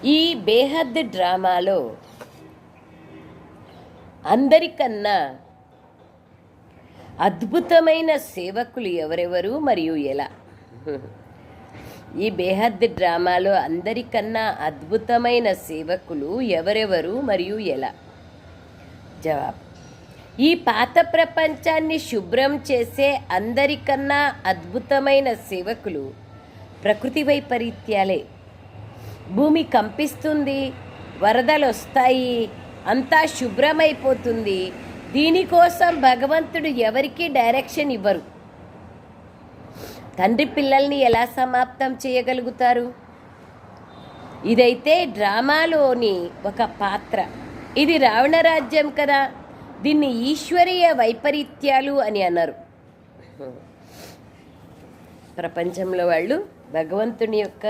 ఈ బేహద్ డ్రామాలో అందరికన్నా అద్భుతమైన సేవకులు ఎవరెవరు మరియు ఎలా? ఈ బేహద్ డ్రామాలో అందరికన్నా అద్భుతమైన సేవకులు ఎవరెవరు మరియు ఎలా? జవాబు: ఈ పాత ప్రపంచాన్ని శుభ్రం చేసే అందరికన్నా అద్భుతమైన సేవకులు ప్రకృతి వైపరీత్యాలే. భూమి కంపిస్తుంది, వరదలు వస్తాయి, అంతా శుభ్రమైపోతుంది. దీనికోసం భగవంతుడు ఎవరికీ డైరెక్షన్ ఇవ్వరు. తండ్రి పిల్లల్ని ఎలా సమాప్తం చేయగలుగుతారు? ఇదైతే డ్రామాలోని ఒక పాత్ర. ఇది రావణ రాజ్యం కదా, దీన్ని ఈశ్వరీయ వైపరీత్యాలు అని అన్నారు. ప్రపంచంలో వాళ్ళు భగవంతుని యొక్క